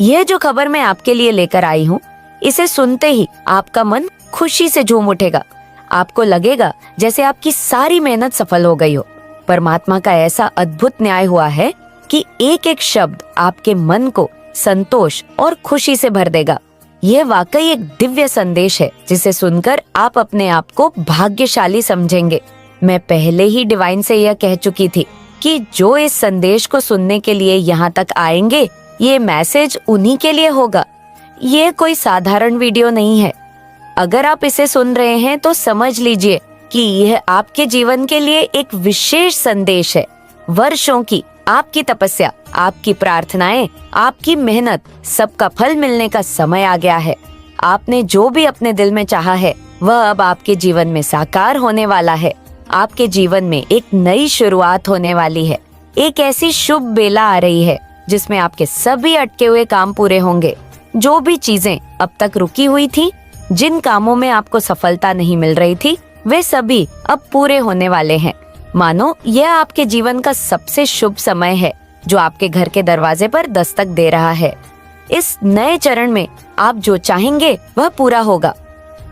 यह जो खबर मैं आपके लिए लेकर आई हूँ, इसे सुनते ही आपका मन खुशी से झूम उठेगा। आपको लगेगा जैसे आपकी सारी मेहनत सफल हो गई हो। परमात्मा का ऐसा अद्भुत न्याय हुआ है कि एक एक शब्द आपके मन को संतोष और खुशी से भर देगा। यह वाकई एक दिव्य संदेश है जिसे सुनकर आप अपने आप को भाग्यशाली समझेंगे। मैं पहले ही डिवाइन से यह कह चुकी थी कि जो इस संदेश को सुनने के लिए यहाँ तक आएंगे, ये मैसेज उन्हीं के लिए होगा। ये कोई साधारण वीडियो नहीं है। अगर आप इसे सुन रहे हैं तो समझ लीजिए कि यह आपके जीवन के लिए एक विशेष संदेश है। वर्षों की आपकी तपस्या, आपकी प्रार्थनाएं, आपकी मेहनत, सबका फल मिलने का समय आ गया है। आपने जो भी अपने दिल में चाहा है वह अब आपके जीवन में साकार होने वाला है। आपके जीवन में एक नई शुरुआत होने वाली है। एक ऐसी शुभ बेला आ रही है जिसमें आपके सभी अटके हुए काम पूरे होंगे। जो भी चीजें अब तक रुकी हुई थी, जिन कामों में आपको सफलता नहीं मिल रही थी, वे सभी अब पूरे होने वाले हैं। मानो यह आपके जीवन का सबसे शुभ समय है जो आपके घर के दरवाजे पर दस्तक दे रहा है। इस नए चरण में आप जो चाहेंगे वह पूरा होगा।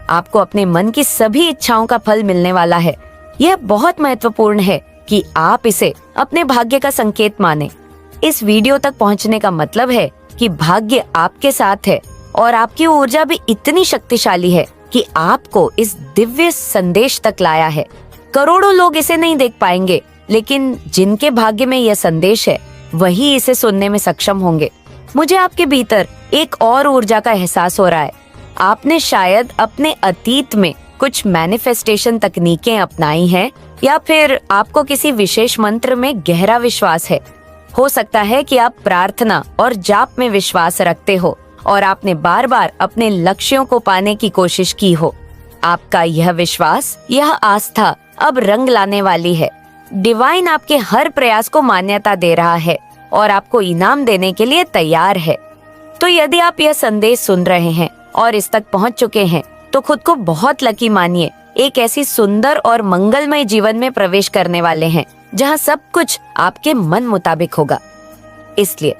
आपको अपने मन की सभी इच्छाओं का फल मिलने वाला है। यह बहुत महत्वपूर्ण है कि आप इसे अपने भाग्य का संकेत माने। इस वीडियो तक पहुंचने का मतलब है कि भाग्य आपके साथ है और आपकी ऊर्जा भी इतनी शक्तिशाली है कि आपको इस दिव्य संदेश तक लाया है। करोड़ों लोग इसे नहीं देख पाएंगे, लेकिन जिनके भाग्य में यह संदेश है वही इसे सुनने में सक्षम होंगे। मुझे आपके भीतर एक और ऊर्जा का एहसास हो रहा है। आपने शायद अपने अतीत में कुछ मैनिफेस्टेशन तकनीकें अपनाई हैं, या फिर आपको किसी विशेष मंत्र में गहरा विश्वास है। हो सकता है कि आप प्रार्थना और जाप में विश्वास रखते हो और आपने बार बार अपने लक्ष्यों को पाने की कोशिश की हो। आपका यह विश्वास, यह आस्था अब रंग लाने वाली है। डिवाइन आपके हर प्रयास को मान्यता दे रहा है और आपको इनाम देने के लिए तैयार है। तो यदि आप यह संदेश सुन रहे हैं और इस तक पहुंच चुके हैं, तो खुद को बहुत लकी मानिए। एक ऐसी सुंदर और मंगलमय जीवन में प्रवेश करने वाले हैं जहां सब कुछ आपके मन मुताबिक होगा। इसलिए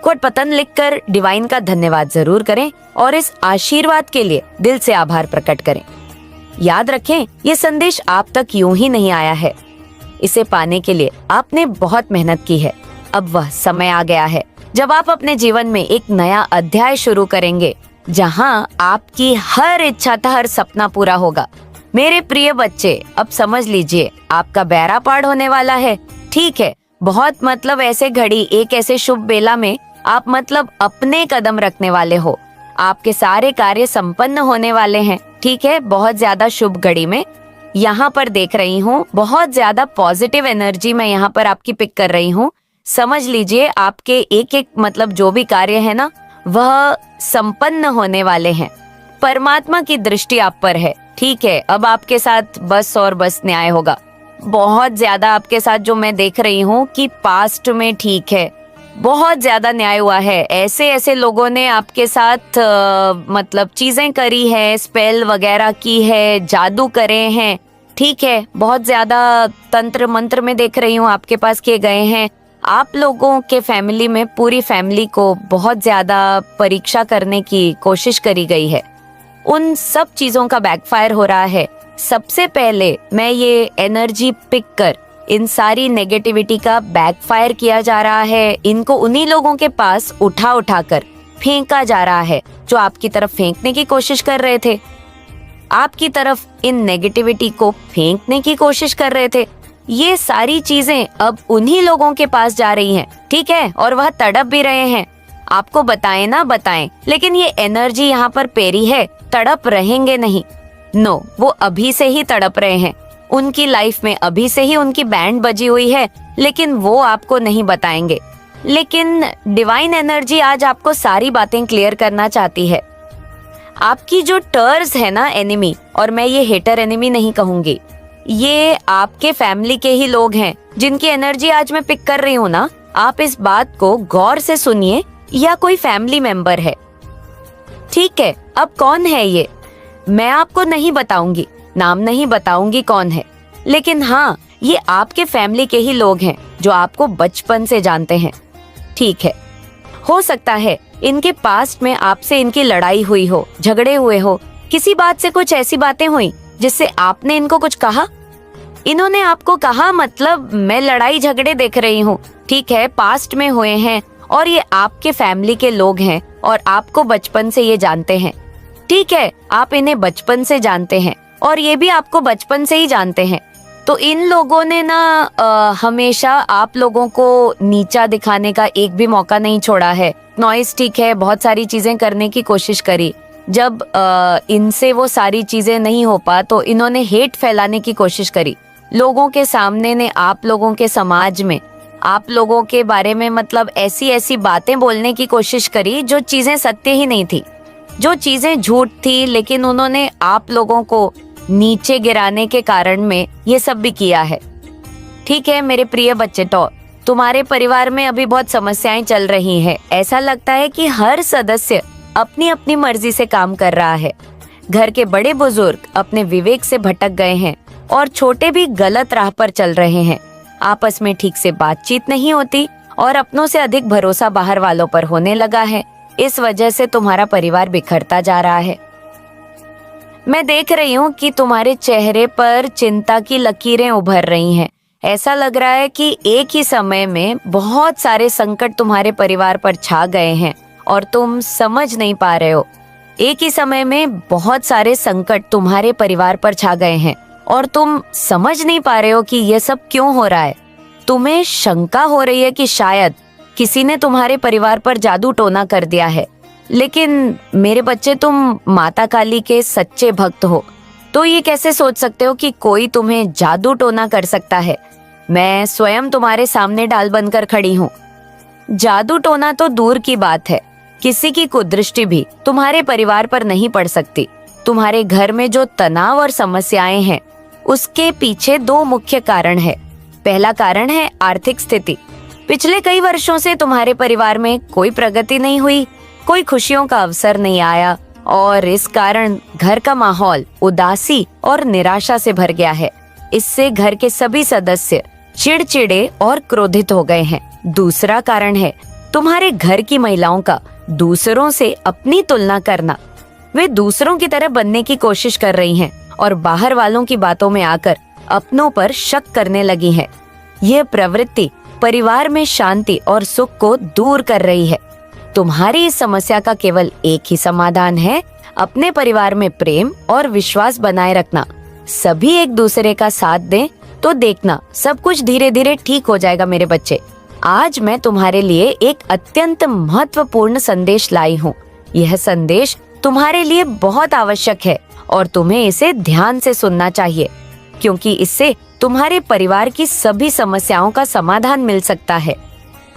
कोट पतन लिखकर डिवाइन का धन्यवाद जरूर करें और इस आशीर्वाद के लिए दिल से आभार प्रकट करें। याद रखें, ये संदेश आप तक यूं ही नहीं आया है। इसे पाने के लिए आपने बहुत मेहनत की है। अब वह समय आ गया है जब आप अपने जीवन में एक नया अध्याय शुरू करेंगे, जहां आपकी हर इच्छा था, हर सपना पूरा होगा। मेरे प्रिय बच्चे, अब समझ लीजिए आपका बेड़ा पार होने वाला है। ठीक है, बहुत मतलब ऐसे घड़ी, एक ऐसे शुभ बेला में आप मतलब अपने कदम रखने वाले हो। आपके सारे कार्य संपन्न होने वाले हैं। ठीक है, बहुत ज्यादा शुभ घड़ी में यहाँ पर देख रही हूँ, बहुत ज्यादा पॉजिटिव एनर्जी मैं यहाँ पर आपकी पिक कर रही हूँ। समझ लीजिए आपके एक एक मतलब जो भी कार्य है ना, वह संपन्न होने वाले हैं। परमात्मा की दृष्टि आप पर है। ठीक है, अब आपके साथ बस और बस न्याय होगा। बहुत ज्यादा आपके साथ जो मैं देख रही हूँ कि पास्ट में, ठीक है, बहुत ज्यादा न्याय हुआ है। ऐसे ऐसे लोगों ने आपके साथ मतलब चीजें करी है, स्पेल वगैरह की है, जादू करे हैं। ठीक है, बहुत ज्यादा तंत्र मंत्र में देख रही हूँ आपके पास किए गए हैं। आप लोगों के फैमिली में पूरी फैमिली को बहुत ज्यादा परीक्षा करने की कोशिश करी गई है। उन सब चीजों का बैकफायर हो रहा है। सबसे पहले मैं ये एनर्जी पिक कर, इन सारी नेगेटिविटी का बैकफायर किया जा रहा है। इनको उन्हीं लोगों के पास उठा उठा कर फेंका जा रहा है जो आपकी तरफ फेंकने की कोशिश कर रहे थे। आपकी तरफ इन नेगेटिविटी को फेंकने की कोशिश कर रहे थे। ये सारी चीजें अब उन्हीं लोगों के पास जा रही हैं। ठीक है, और वह तड़प भी रहे हैं। आपको बताएं ना बताएं, लेकिन ये एनर्जी यहाँ पर पेरी है। तड़प रहेंगे नहीं, नो, वो अभी से ही तड़प रहे हैं। उनकी लाइफ में अभी से ही उनकी बैंड बजी हुई है, लेकिन वो आपको नहीं बताएंगे। लेकिन डिवाइन एनर्जी आज आपको सारी बातें क्लियर करना चाहती है। आपकी जो टर्स है ना एनिमी, और मैं ये हेटर एनिमी नहीं कहूंगी, ये आपके फैमिली के ही लोग हैं जिनकी एनर्जी आज मैं पिक कर रही हूँ ना। आप इस बात को गौर से सुनिए, या कोई फैमिली मेंबर है। ठीक है, अब कौन है ये मैं आपको नहीं बताऊंगी, नाम नहीं बताऊंगी कौन है, लेकिन हाँ, ये आपके फैमिली के ही लोग हैं जो आपको बचपन से जानते हैं। ठीक है, हो सकता है इनके पास्ट में आपसे इनकी लड़ाई हुई हो, झगड़े हुए हो, किसी बात से कुछ ऐसी बातें हुई जिससे आपने इनको कुछ कहा? इन्होंने आपको कहा मतलब मैं लड़ाई झगड़े देख रही हूँ, ठीक है, पास्ट में हुए हैं और ये आपके फैमिली के लोग हैं और आपको बचपन से ये जानते हैं। ठीक है, आप इन्हें बचपन से जानते हैं और ये भी आपको बचपन से ही जानते हैं। तो इन लोगों ने ना हमेशा आप लोगों को नीचा दिखाने का एक भी मौका नहीं छोड़ा है। नॉइस ठीक है, बहुत सारी चीजें करने की कोशिश करी। जब इनसे वो सारी चीजें नहीं हो पा तो इन्होंने हेट फैलाने की कोशिश करी। लोगों के सामने ने आप लोगों के समाज में आप लोगों के बारे में मतलब ऐसी ऐसी बातें बोलने की कोशिश करी जो चीजें सत्य ही नहीं थी, जो चीजें झूठ थी, लेकिन उन्होंने आप लोगों को नीचे गिराने के कारण में ये सब भी किया है। ठीक है मेरे प्रिय बच्चे, तो तुम्हारे परिवार में अभी बहुत समस्याएं चल रही हैं। ऐसा लगता है कि हर सदस्य अपनी अपनी मर्जी से काम कर रहा है। घर के बड़े बुजुर्ग अपने विवेक से भटक गए हैं और छोटे भी गलत राह पर चल रहे हैं। आपस में ठीक से बातचीत नहीं होती और अपनों से अधिक भरोसा बाहर वालों पर होने लगा है। इस वजह से तुम्हारा परिवार बिखरता जा रहा है। मैं देख रही हूँ कि तुम्हारे चेहरे पर चिंता की लकीरें उभर रही हैं। ऐसा लग रहा है कि एक ही समय में बहुत सारे संकट तुम्हारे परिवार पर छा गए हैं और तुम समझ नहीं पा रहे हो। एक ही समय में बहुत सारे संकट तुम्हारे परिवार पर छा गए हैं और तुम समझ नहीं पा रहे हो कि ये सब क्यों हो रहा है। तुम्हें शंका हो रही है कि शायद किसी ने तुम्हारे परिवार पर जादू टोना कर दिया है। लेकिन मेरे बच्चे, तुम माता काली के सच्चे भक्त हो, तो ये कैसे सोच सकते हो कि कोई तुम्हें जादू टोना कर सकता है? मैं स्वयं तुम्हारे सामने ढाल बनकर खड़ी हूँ। जादू टोना तो दूर की बात है, किसी की कुदृष्टि भी तुम्हारे परिवार पर नहीं पड़ सकती। तुम्हारे घर में जो तनाव और समस्याएं हैं उसके पीछे दो मुख्य कारण है। पहला कारण है आर्थिक स्थिति। पिछले कई वर्षों से तुम्हारे परिवार में कोई प्रगति नहीं हुई, कोई खुशियों का अवसर नहीं आया और इस कारण घर का माहौल उदासी और निराशा से भर गया है। इससे घर के सभी सदस्य चिड़चिड़े और क्रोधित हो गए हैं। दूसरा कारण है तुम्हारे घर की महिलाओं का दूसरों से अपनी तुलना करना। वे दूसरों की तरह बनने की कोशिश कर रही हैं और बाहर वालों की बातों में आकर अपनों पर शक करने लगी हैं। यह प्रवृत्ति परिवार में शांति और सुख को दूर कर रही है। तुम्हारी इस समस्या का केवल एक ही समाधान है, अपने परिवार में प्रेम और विश्वास बनाए रखना। सभी एक दूसरे का साथ दें तो देखना सब कुछ धीरे धीरे ठीक हो जाएगा। मेरे बच्चे, आज मैं तुम्हारे लिए एक अत्यंत महत्वपूर्ण संदेश लाई हूँ। यह संदेश तुम्हारे लिए बहुत आवश्यक है और तुम्हें इसे ध्यान से सुनना चाहिए, क्योंकि इससे तुम्हारे परिवार की सभी समस्याओं का समाधान मिल सकता है।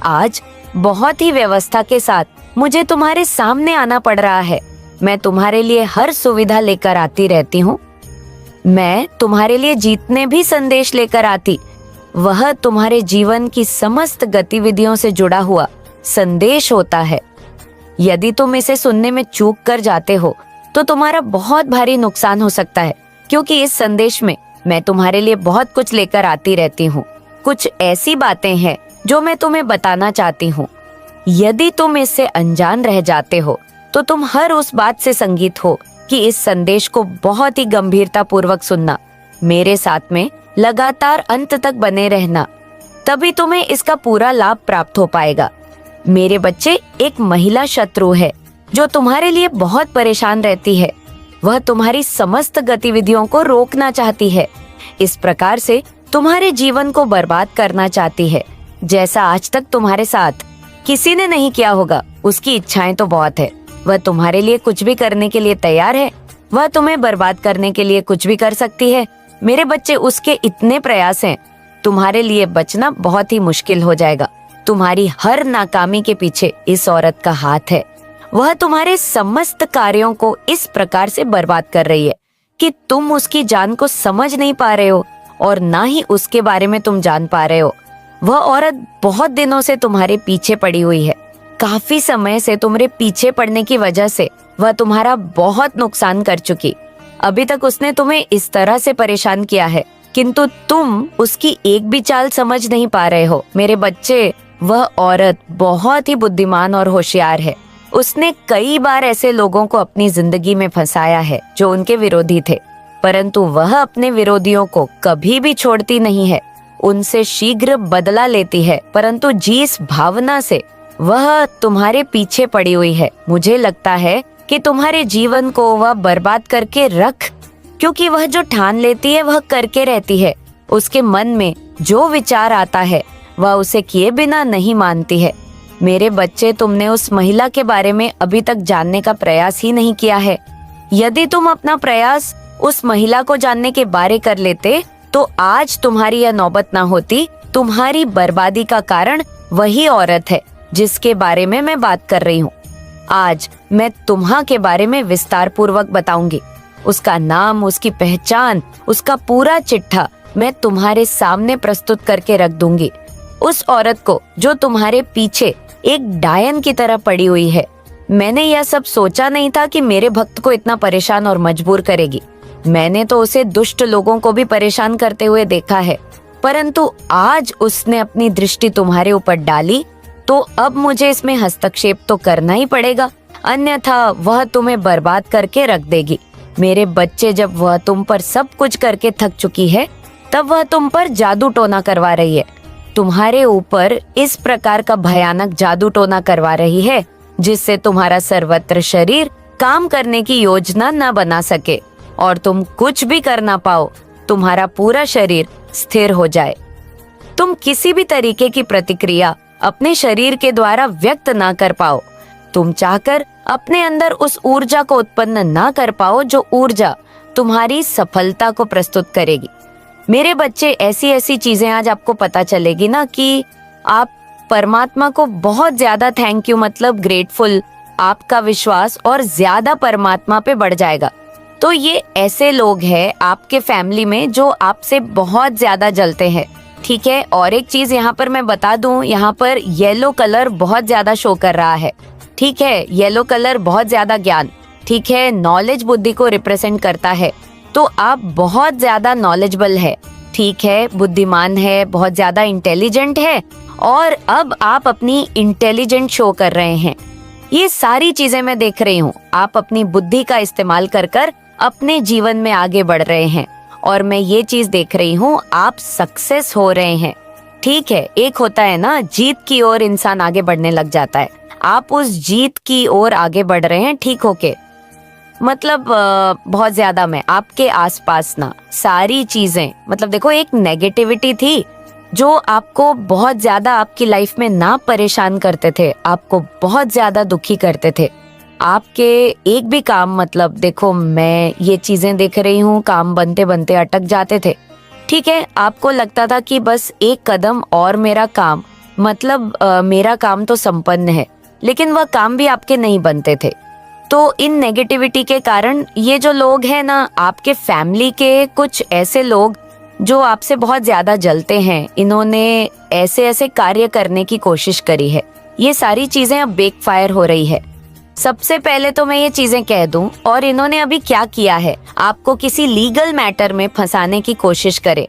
आज बहुत ही व्यवस्था के साथ मुझे तुम्हारे सामने आना पड़ रहा है। मैं तुम्हारे लिए हर सुविधा लेकर आती रहती हूँ। मैं तुम्हारे लिए जीतने भी संदेश लेकर आती। वह तुम्हारे जीवन की समस्त गतिविधियों से जुड़ा हुआ संदेश होता है। यदि तुम इसे सुनने में चूक कर जाते हो तो तुम्हारा बहुत भारी नुकसान हो सकता है, क्योंकि इस संदेश में मैं तुम्हारे लिए बहुत कुछ लेकर आती रहती हूँ। कुछ ऐसी बातें हैं जो मैं तुम्हें बताना चाहती हूँ। यदि तुम इससे अनजान रह जाते हो तो तुम हर उस बात से संगीत हो कि इस संदेश को बहुत ही गंभीरता पूर्वक सुनना। मेरे साथ में लगातार अंत तक बने रहना, तभी तुम्हें इसका पूरा लाभ प्राप्त हो पाएगा। मेरे बच्चे, एक महिला शत्रु है जो तुम्हारे लिए बहुत परेशान रहती है। वह तुम्हारी समस्त गतिविधियों को रोकना चाहती है। इस प्रकार से तुम्हारे जीवन को बर्बाद करना चाहती है, जैसा आज तक तुम्हारे साथ किसी ने नहीं किया होगा। उसकी इच्छाएं तो बहुत है, वह तुम्हारे लिए कुछ भी करने के लिए तैयार है। वह तुम्हें बर्बाद करने के लिए कुछ भी कर सकती है। मेरे बच्चे, उसके इतने प्रयास हैं, तुम्हारे लिए बचना बहुत ही मुश्किल हो जाएगा। तुम्हारी हर नाकामी के पीछे इस औरत का हाथ है। वह तुम्हारे समस्त कार्यों को इस प्रकार से बर्बाद कर रही है कि तुम उसकी जान को समझ नहीं पा रहे हो और ना ही उसके बारे में तुम जान पा रहे हो। वह औरत बहुत दिनों से तुम्हारे पीछे पड़ी हुई है। काफी समय से तुम्हारे पीछे पड़ने की वजह से वह तुम्हारा बहुत नुकसान कर चुकी। अभी तक उसने तुम्हें इस तरह से परेशान किया है, किंतु तुम उसकी एक भी चाल समझ नहीं पा रहे हो। मेरे बच्चे, वह औरत बहुत ही बुद्धिमान और होशियार है। उसने कई बार ऐसे लोगों को अपनी जिंदगी में फंसाया है जो उनके विरोधी थे, परंतु वह अपने विरोधियों को कभी भी छोड़ती नहीं है, उनसे शीघ्र बदला लेती है, परंतु जिस भावना से वह तुम्हारे पीछे पड़ी हुई है, मुझे लगता है कि तुम्हारे जीवन को वह बर्बाद करके रख, क्योंकि वह जो ठान लेती है वह करके रहती है। उसके मन में जो विचार आता है वह उसे किए बिना नहीं मानती है। मेरे बच्चे, तुमने उस महिला के बारे में अभी तक जानने का प्रयास ही नहीं किया है। यदि तुम अपना प्रयास उस महिला को जानने के बारे कर लेते तो आज तुम्हारी यह नौबत ना होती। तुम्हारी बर्बादी का कारण वही औरत है जिसके बारे में मैं बात कर रही हूँ। आज मैं तुम्हा के बारे में विस्तार पूर्वक बताऊंगी। उसका नाम, उसकी पहचान, उसका पूरा चिट्ठा मैं तुम्हारे सामने प्रस्तुत करके रख दूंगी। उस औरत को जो तुम्हारे पीछे एक डायन की तरह पड़ी हुई है। मैंने यह सब सोचा नहीं था कि मेरे भक्त को इतना परेशान और मजबूर करेगी। मैंने तो उसे दुष्ट लोगों को भी परेशान करते हुए देखा है, परंतु आज उसने अपनी दृष्टि तुम्हारे ऊपर डाली तो अब मुझे इसमें हस्तक्षेप तो करना ही पड़ेगा, अन्यथा वह तुम्हें बर्बाद करके रख देगी। मेरे बच्चे, जब वह तुम पर सब कुछ करके थक चुकी है तब वह तुम पर जादू टोना करवा रही है। तुम्हारे ऊपर इस प्रकार का भयानक जादू टोना करवा रही है जिससे तुम्हारा सर्वत्र शरीर काम करने की योजना न बना सके और तुम कुछ भी कर ना पाओ। तुम्हारा पूरा शरीर स्थिर हो जाए। तुम किसी भी तरीके की प्रतिक्रिया अपने शरीर के द्वारा व्यक्त ना कर पाओ। तुम चाहकर अपने अंदर उस ऊर्जा को उत्पन्न ना कर पाओ जो ऊर्जा तुम्हारी सफलता को प्रस्तुत करेगी। मेरे बच्चे, ऐसी ऐसी चीजें आज आपको पता चलेगी ना कि आप परमात्मा को बहुत ज्यादा थैंक यू, मतलब ग्रेटफुल, आपका विश्वास और ज्यादा परमात्मा पे बढ़ जाएगा। तो ये ऐसे लोग हैं आपके फैमिली में जो आपसे बहुत ज्यादा जलते हैं, ठीक है। और एक चीज यहाँ पर मैं बता दूं, यहाँ पर येलो कलर बहुत ज्यादा शो कर रहा है, ठीक है। येलो कलर बहुत ज्यादा ज्ञान, ठीक है, नॉलेज, बुद्धि को रिप्रेजेंट करता है। तो आप बहुत ज्यादा नॉलेजेबल है, ठीक है, बुद्धिमान है, बहुत ज्यादा इंटेलिजेंट है और अब आप अपनी इंटेलिजेंट शो कर रहे हैं। ये सारी चीजें मैं देख रही हूँ। आप अपनी बुद्धि का इस्तेमाल कर कर अपने जीवन में आगे बढ़ रहे हैं और मैं ये चीज देख रही हूँ, आप सक्सेस हो रहे हैं, ठीक है। एक होता है ना, जीत की ओर इंसान आगे बढ़ने लग जाता है। आप उस जीत की ओर आगे बढ़ रहे हैं, ठीक होके, मतलब बहुत ज्यादा। मैं आपके आसपास ना सारी चीजें, मतलब देखो, एक नेगेटिविटी थी जो आपको बहुत ज्यादा आपकी लाइफ में ना परेशान करते थे, आपको बहुत ज्यादा दुखी करते थे। आपके एक भी काम, मतलब देखो, मैं ये चीजें देख रही हूँ, काम बनते बनते अटक जाते थे, ठीक है। आपको लगता था कि बस एक कदम और मेरा काम, मतलब मेरा काम तो संपन्न है, लेकिन वह काम भी आपके नहीं बनते थे। तो इन नेगेटिविटी के कारण ये जो लोग हैं ना, आपके फैमिली के कुछ ऐसे लोग जो आपसे बहुत ज्यादा जलते हैं, इन्होंने ऐसे ऐसे कार्य करने की कोशिश करी है। ये सारी चीजें अब बैकफायर हो रही है। सबसे पहले तो मैं ये चीजें कह दूं, और इन्होंने अभी क्या किया है, आपको किसी लीगल मैटर में फंसाने की कोशिश करे,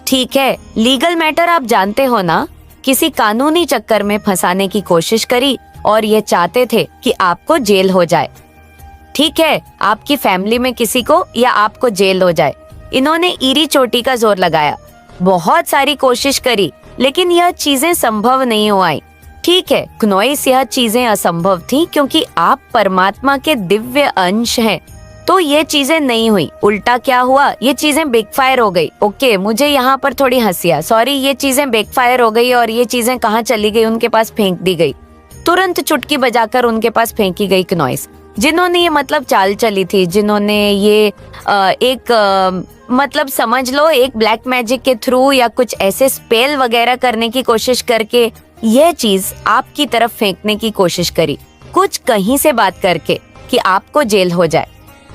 ठीक है। लीगल मैटर आप जानते हो ना, किसी कानूनी चक्कर में फंसाने की कोशिश करी और ये चाहते थे कि आपको जेल हो जाए, ठीक है। आपकी फैमिली में किसी को या आपको जेल हो जाए। इन्होंने ईरी चोटी का जोर लगाया, बहुत सारी कोशिश करी, लेकिन यह चीजें संभव नहीं हो आई, ठीक है। क्नोइस, यह चीजें असंभव थी क्योंकि आप परमात्मा के दिव्य अंश हैं, तो ये चीजें नहीं हुई। उल्टा क्या हुआ, ये चीजें बैकफायर हो गई। ओके, मुझे यहाँ पर थोड़ी हंसी आ, सॉरी, ये चीजें बैकफायर हो गई और ये चीजें कहाँ चली गई, उनके पास फेंक दी गई, तुरंत चुटकी बजाकर उनके पास फेंकी गई क्नोइस। जिन्होंने ये मतलब चाल चली थी, जिन्होंने ये मतलब समझ लो एक ब्लैक मैजिक के थ्रू या कुछ ऐसे स्पेल वगैरह करने की कोशिश करके यह चीज आपकी तरफ फेंकने की कोशिश करी, कुछ कहीं से बात करके कि आपको जेल हो जाए,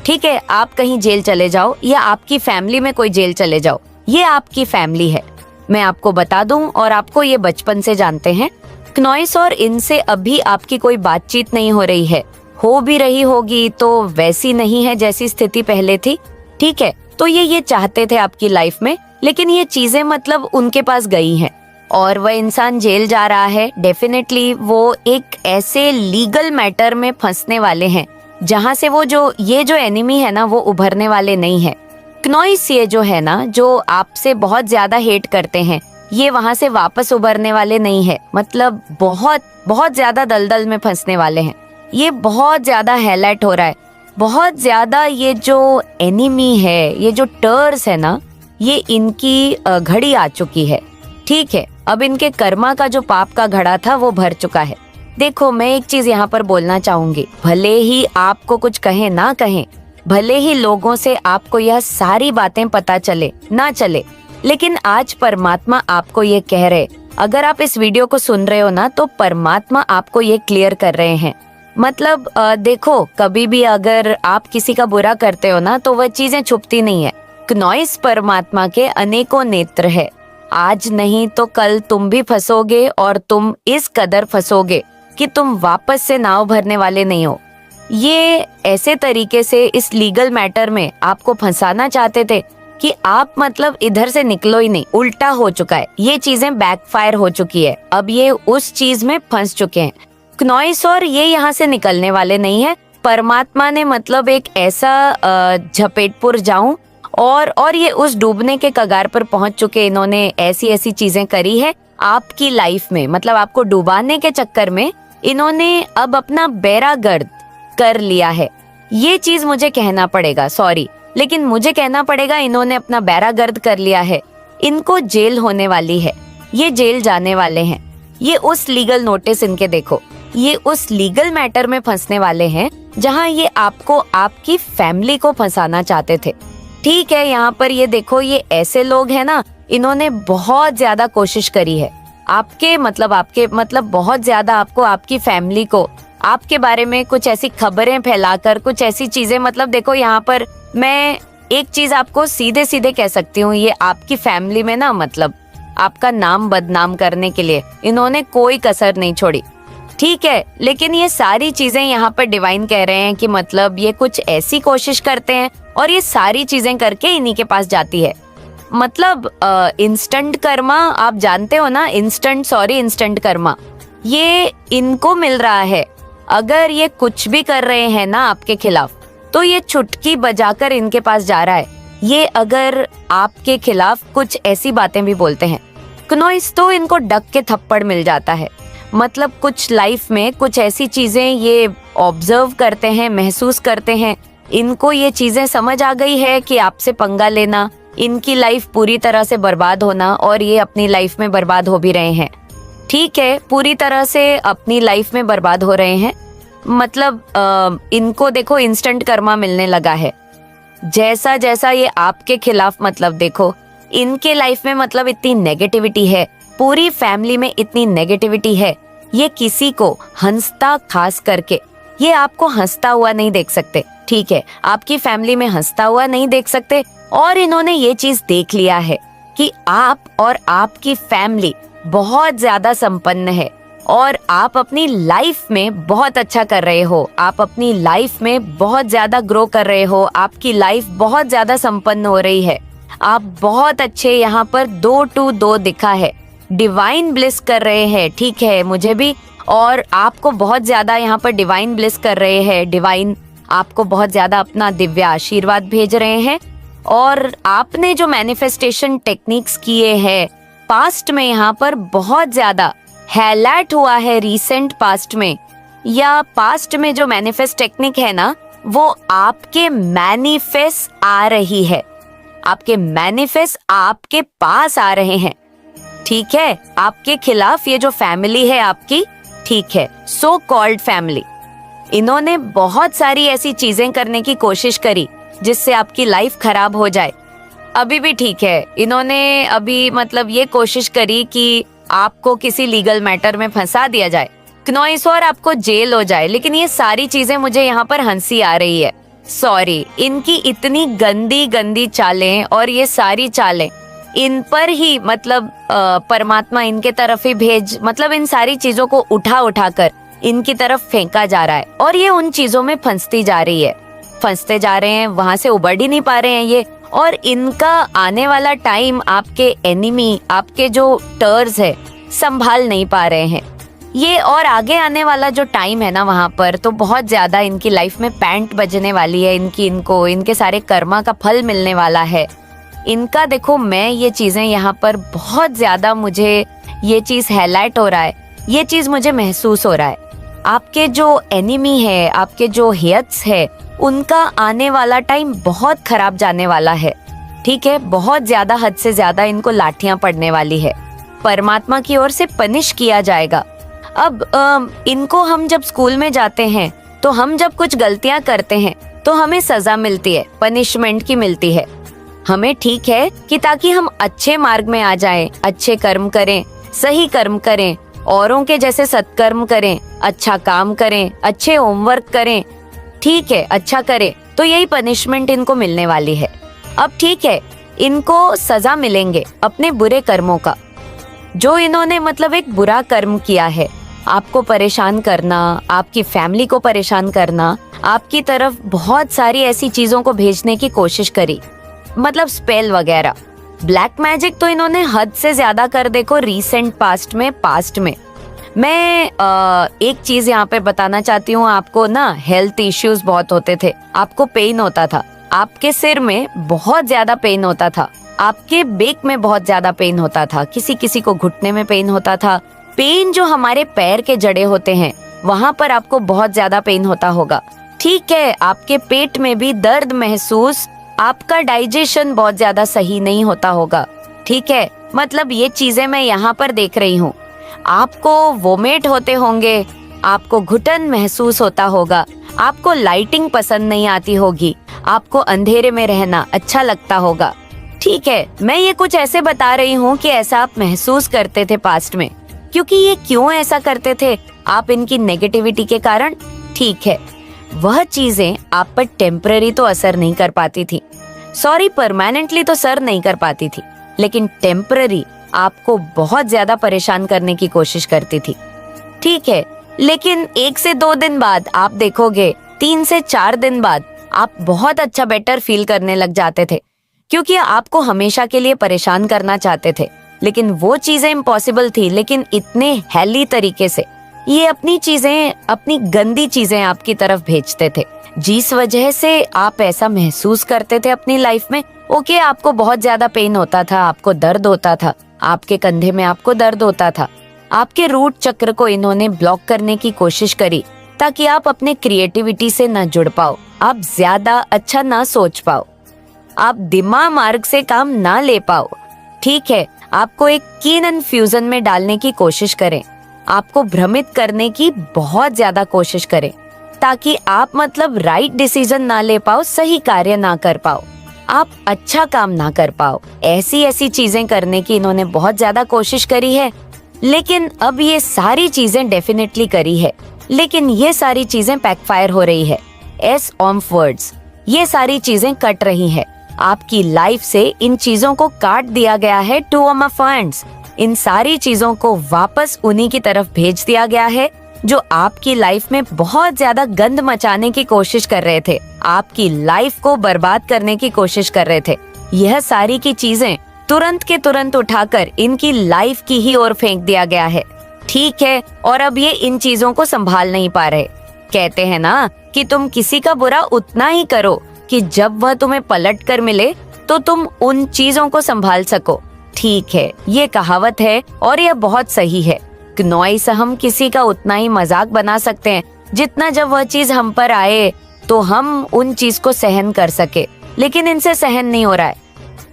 ठीक है। आप कहीं जेल चले जाओ या आपकी फैमिली में कोई जेल चले जाओ, ये आपकी फैमिली है, मैं आपको बता दूं, और आपको ये बचपन से जानते हैं। क्नोइस और इनसे अभी आपकी कोई बातचीत नहीं हो रही है, हो भी रही होगी तो वैसी नहीं है जैसी स्थिति पहले थी, ठीक है। तो ये चाहते थे आपकी लाइफ में, लेकिन ये चीजें मतलब उनके पास गई हैं। और वह इंसान जेल जा रहा है, डेफिनेटली वो एक ऐसे लीगल मैटर में फंसने वाले हैं जहां से वो जो एनिमी है ना वो उभरने वाले नहीं है। क्नॉइस ये जो है ना, जो आपसे बहुत ज्यादा हेट करते हैं, ये वहां से वापस उभरने वाले नहीं है। मतलब बहुत बहुत ज्यादा दलदल में फंसने वाले हैं। ये बहुत ज्यादा हाईलाइट हो रहा है, बहुत ज्यादा। ये जो एनिमी है, ये जो टर्स है ना, ये इनकी घड़ी आ चुकी है। ठीक है, अब इनके कर्मा का जो पाप का घड़ा था वो भर चुका है। देखो, मैं एक चीज यहाँ पर बोलना चाहूंगी, भले ही आपको कुछ कहे ना कहें, भले ही लोगों से आपको यह सारी बातें पता चले ना चले, लेकिन आज परमात्मा आपको ये कह रहे, अगर आप इस वीडियो को सुन रहे हो ना, तो परमात्मा आपको ये क्लियर कर रहे हैं। मतलब देखो, कभी भी अगर आप किसी का बुरा करते हो ना, तो वह चीजें छुपती नहीं है। क्नॉइस परमात्मा के अनेकों नेत्र है। आज नहीं तो कल तुम भी फंसोगे, और तुम इस कदर फंसोगे कि तुम वापस से नाव भरने वाले नहीं हो। ये ऐसे तरीके से इस लीगल मैटर में आपको फंसाना चाहते थे कि आप मतलब इधर से निकलो ही नहीं। उल्टा हो चुका है, ये चीजें बैकफायर हो चुकी है। अब ये उस चीज में फंस चुके हैं क्नॉइस, और ये यहाँ से निकलने वाले नहीं है। परमात्मा ने मतलब एक ऐसा झपेटपुर जाऊं, और ये उस डूबने के कगार पर पहुंच चुके। इन्होंने ऐसी ऐसी चीजें करी है आपकी लाइफ में, मतलब आपको डुबाने के चक्कर में इन्होंने अब अपना बेड़ा गर्द कर लिया है। ये चीज मुझे कहना पड़ेगा, सॉरी, लेकिन मुझे कहना पड़ेगा, इन्होंने अपना बेड़ा गर्द कर लिया है। इनको जेल होने वाली है, ये जेल जाने वाले हैं। ये उस लीगल नोटिस इनके देखो, ये उस लीगल मैटर में फंसने वाले हैं जहां ये आपको, आपकी फैमिली को फंसाना चाहते थे। ठीक है, यहाँ पर ये देखो, ये ऐसे लोग हैं ना, इन्होंने बहुत ज्यादा कोशिश करी है आपके मतलब बहुत ज्यादा आपको, आपकी फैमिली को, आपके बारे में कुछ ऐसी खबरें फैलाकर, कुछ ऐसी चीजें, मतलब देखो, यहाँ पर मैं एक चीज आपको सीधे सीधे कह सकती हूँ, ये आपकी फैमिली में ना, मतलब आपका नाम बदनाम करने के लिए इन्होंने कोई कसर नहीं छोड़ी। ठीक है, लेकिन ये सारी चीजें यहाँ पर डिवाइन कह रहे हैं कि मतलब ये कुछ ऐसी कोशिश करते हैं और ये सारी चीजें करके इन्हीं के पास जाती है। मतलब इंस्टेंट कर्मा, आप जानते हो ना, इंस्टेंट कर्मा, ये इनको मिल रहा है। अगर ये कुछ भी कर रहे हैं ना आपके खिलाफ, तो ये चुटकी बजाकर इनके पास जा रहा है। ये अगर आपके खिलाफ कुछ ऐसी बातें भी बोलते हैं क्नॉइस, तो इनको डक के थप्पड़ मिल जाता है। मतलब कुछ लाइफ में कुछ ऐसी चीजें ये ऑब्जर्व करते हैं, महसूस करते हैं, इनको ये चीजें समझ आ गई है कि आपसे पंगा लेना, इनकी लाइफ पूरी तरह से बर्बाद होना, और ये अपनी लाइफ में बर्बाद हो भी रहे हैं। ठीक है, पूरी तरह से अपनी लाइफ में बर्बाद हो रहे हैं। मतलब इनको देखो इंस्टेंट कर्मा मिलने लगा है। जैसा जैसा ये आपके खिलाफ, मतलब देखो, इनके लाइफ में मतलब इतनी नेगेटिविटी है, पूरी फैमिली में इतनी नेगेटिविटी है, ये किसी को हंसता, खास करके ये आपको हंसता हुआ नहीं देख सकते। ठीक है, आपकी फैमिली में हंसता हुआ नहीं देख सकते, और इन्होंने ये चीज देख लिया है कि आप और आपकी फैमिली बहुत ज्यादा संपन्न है, और आप अपनी लाइफ में बहुत अच्छा कर रहे हो, आप अपनी लाइफ में बहुत ज्यादा ग्रो कर रहे हो, आपकी लाइफ बहुत ज्यादा संपन्न हो रही है, आप बहुत अच्छे, यहाँ पर 2 दिखा है, डिवाइन ब्लिस कर रहे हैं। ठीक है, मुझे भी, और आपको बहुत ज्यादा यहाँ पर डिवाइन ब्लिस कर रहे हैं। डिवाइन आपको बहुत ज्यादा अपना दिव्य आशीर्वाद भेज रहे हैं, और आपने जो मैनिफेस्टेशन टेक्निक्स किए हैं पास्ट में, यहाँ पर बहुत ज्यादा हाईलाइट हुआ है रिसेंट पास्ट में, या पास्ट में जो मैनिफेस्ट टेक्निक है ना, वो आपके मैनिफेस्ट आ रही है, आपके मैनिफेस्ट आपके पास आ रहे हैं। ठीक है, आपके खिलाफ ये जो फैमिली है आपकी, ठीक है, सो कॉल्ड फैमिली, इन्होंने बहुत सारी ऐसी चीजें करने की कोशिश करी जिससे आपकी लाइफ खराब हो जाए। अभी भी ठीक है, इन्होंने अभी मतलब ये कोशिश करी कि आपको किसी लीगल मैटर में फंसा दिया जाए क्नॉइस, और आपको जेल हो जाए। लेकिन ये सारी चीजें मुझे यहाँ पर हंसी आ रही है, सॉरी, इनकी इतनी गंदी गंदी चालें, और ये सारी चालें इन पर ही मतलब परमात्मा इनके तरफ ही भेज, मतलब इन सारी चीजों को उठा उठा कर इनकी तरफ फेंका जा रहा है, और ये उन चीजों में फंसती जा रही है, फंसते जा रहे हैं, वहां से उबर ही नहीं पा रहे हैं ये, और इनका आने वाला टाइम आपके एनिमी, आपके जो टर्स है, संभाल नहीं पा रहे हैं। ये और आगे आने वाला जो टाइम है ना, वहां पर तो बहुत ज्यादा इनकी लाइफ में पैंट बजने वाली है। इनको इनके सारे कर्मा का फल मिलने वाला है। इनका देखो, मैं ये चीजें यहाँ पर बहुत ज्यादा, मुझे ये चीज हाईलाइट हो रहा है, ये चीज मुझे महसूस हो रहा है। आपके जो एनिमी है, आपके जो हेयर्स है, उनका आने वाला टाइम बहुत खराब जाने वाला है। ठीक है, बहुत ज्यादा, हद से ज्यादा इनको लाठियां पड़ने वाली है। परमात्मा की ओर से पनिश किया जाएगा। अब इनको हम जब स्कूल में जाते हैं तो हम जब कुछ गलतियां करते हैं तो हमें सजा मिलती है, पनिशमेंट की मिलती है हमें। ठीक है कि ताकि हम अच्छे मार्ग में आ जाएं, अच्छे कर्म करें, सही कर्म करें, औरों के जैसे सत्कर्म करें, अच्छा काम करें, अच्छे होमवर्क करें। ठीक है, अच्छा करें तो यही पनिशमेंट इनको मिलने वाली है। अब ठीक है, इनको सजा मिलेंगे अपने बुरे कर्मों का। जो इन्होंने मतलब एक बुरा कर्म किया है, आपको परेशान करना, आपकी फैमिली को परेशान करना, आपकी तरफ बहुत सारी ऐसी चीजों को भेजने की कोशिश करी, मतलब स्पेल वगैरह, ब्लैक मैजिक तो इन्होंने हद से ज्यादा कर देखो रीसेंट पास्ट में। मैं एक चीज यहाँ पे बताना चाहती हूँ आपको ना, हेल्थ इश्यूज बहुत होते थे, आपको पेन होता था, आपके सिर में बहुत ज्यादा पेन होता था, आपके बेक में बहुत ज्यादा पेन होता था, किसी किसी को घुटने में पेन होता था। पेन जो हमारे पैर के जड़े होते हैं, वहां पर आपको बहुत ज्यादा पेन होता होगा। ठीक है, आपके पेट में भी दर्द महसूस, आपका डाइजेशन बहुत ज्यादा सही नहीं होता होगा। ठीक है, मतलब ये चीजें मैं यहाँ पर देख रही हूँ। आपको वोमिट होते होंगे, आपको घुटन महसूस होता होगा, आपको लाइटिंग पसंद नहीं आती होगी, आपको अंधेरे में रहना अच्छा लगता होगा। ठीक है, मैं ये कुछ ऐसे बता रही हूँ कि ऐसा आप महसूस करते थे पास्ट में। क्योंकि ये क्यों ऐसा करते थे? आप इनकी नेगेटिविटी के कारण। ठीक है, वह चीजें आप पर टेम्पररी तो असर नहीं कर पाती थी, सॉरी परमानेंटली तो असर नहीं कर पाती थी, लेकिन टेम्पररी आपको बहुत ज्यादा परेशान करने की कोशिश करती थी। ठीक है, लेकिन 1 से 2 दिन बाद आप देखोगे, 3 से 4 दिन बाद आप बहुत अच्छा बेटर फील करने लग जाते थे, क्योंकि आपको हमेशा के लिए परेशान करना चाहते थे, लेकिन वो चीजें इम्पॉसिबल थी। लेकिन इतने हेली तरीके से ये अपनी चीजें, अपनी गंदी चीजें आपकी तरफ भेजते थे, जिस वजह से आप ऐसा महसूस करते थे अपनी लाइफ में। ओके, आपको बहुत ज्यादा पेन होता था, आपको दर्द होता था, आपके कंधे में आपको दर्द होता था, आपके रूट चक्र को इन्होंने ब्लॉक करने की कोशिश करी ताकि आप अपने क्रिएटिविटी से न जुड़ पाओ, आप ज्यादा अच्छा ना सोच पाओ, आप दिमाग मार्ग से काम ना ले पाओ। ठीक है, आपको एक कन्फ्यूजन में डालने की कोशिश करें, आपको भ्रमित करने की बहुत ज्यादा कोशिश करें, ताकि आप मतलब राइट डिसीजन ना ले पाओ, सही कार्य ना कर पाओ, आप अच्छा काम ना कर पाओ। ऐसी चीजें करने की इन्होंने बहुत ज्यादा कोशिश करी है। लेकिन अब ये सारी चीजें डेफिनेटली करी है, लेकिन ये सारी चीजें बैकफायर हो रही है। एस ऑफ वर्ड्स, ये सारी चीजें कट रही है आपकी लाइफ से। इन चीजों को काट दिया गया है टू ऑफ फंड्स। इन सारी चीजों को वापस उन्हीं की तरफ भेज दिया गया है जो आपकी लाइफ में बहुत ज्यादा गंद मचाने की कोशिश कर रहे थे, आपकी लाइफ को बर्बाद करने की कोशिश कर रहे थे। यह सारी की चीजें तुरंत के तुरंत उठाकर इनकी लाइफ की ही ओर फेंक दिया गया है। ठीक है, और अब ये इन चीजों को संभाल नहीं पा रहे। कहते हैं ना कि तुम किसी का बुरा उतना ही करो कि जब वह तुम्हें पलट कर मिले तो तुम उन चीजों को संभाल सको। ठीक है, ये कहावत है और यह बहुत सही है। नॉइस हम किसी का उतना ही मजाक बना सकते हैं जितना जब वह चीज हम पर आए तो हम उन चीज को सहन कर सके, लेकिन इनसे सहन नहीं हो रहा है।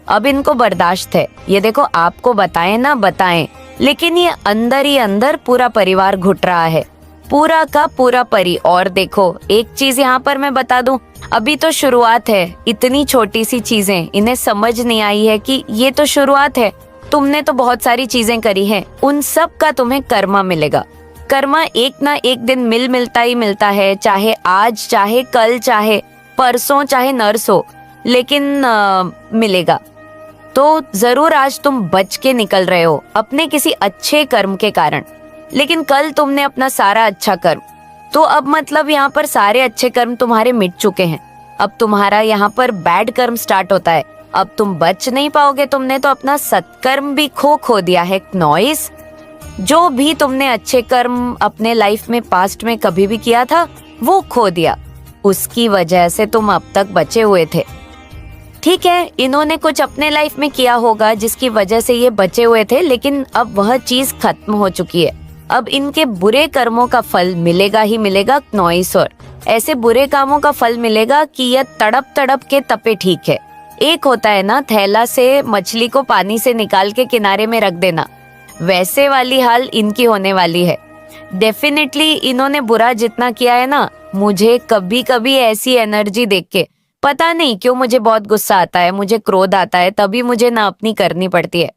अब इनको बर्दाश्त है। ये देखो, आपको बताएं ना बताएं, लेकिन ये अंदर ही अंदर पूरा परिवार घुट रहा है, पूरा का पूरा परी। और देखो, एक चीज यहाँ पर मैं बता दूं, अभी तो शुरुआत है, इतनी छोटी सी चीजें इन्हें समझ नहीं आई है कि ये तो शुरुआत है, तुमने तो बहुत सारी चीजें करी हैं, उन सब का तुम्हें कर्मा मिलेगा। कर्मा एक ना एक दिन मिलता ही मिलता है, चाहे आज, चाहे कल, चाहे परसों, चाहे नरसों, लेकिन मिलेगा। तो जरूर आज तुम बच के निकल रहे हो अपने किसी अच्छे कर्म के कारण, लेकिन कल तुमने अपना सारा अच्छा कर्म, तो अब मतलब यहाँ पर सारे अच्छे कर्म तुम्हारे मिट चुके हैं। अब तुम्हारा यहाँ पर बैड कर्म स्टार्ट होता है। अब तुम बच नहीं पाओगे। तुमने तो अपना सत्कर्म भी खो दिया है नॉइस। जो भी तुमने अच्छे कर्म अपने लाइफ में पास्ट में कभी भी किया था वो खो दिया। उसकी वजह से तुम अब तक बचे हुए थे। ठीक है, इन्होंने कुछ अपने लाइफ में किया होगा जिसकी वजह से ये बचे हुए थे, लेकिन अब वह चीज खत्म हो चुकी है। अब इनके बुरे कर्मों का फल मिलेगा ही मिलेगा नॉइस। और ऐसे बुरे कामों का फल मिलेगा कि यह तड़प तड़प के तपे। ठीक है, एक होता है ना थैला से मछली को पानी से निकाल के किनारे में रख देना, वैसे वाली हाल इनकी होने वाली है। डेफिनेटली इन्होंने बुरा जितना किया है ना, मुझे कभी कभी ऐसी एनर्जी देख के पता नहीं क्यों मुझे बहुत गुस्सा आता है, मुझे क्रोध आता है, तभी मुझे ना अपनी करनी पड़ती है।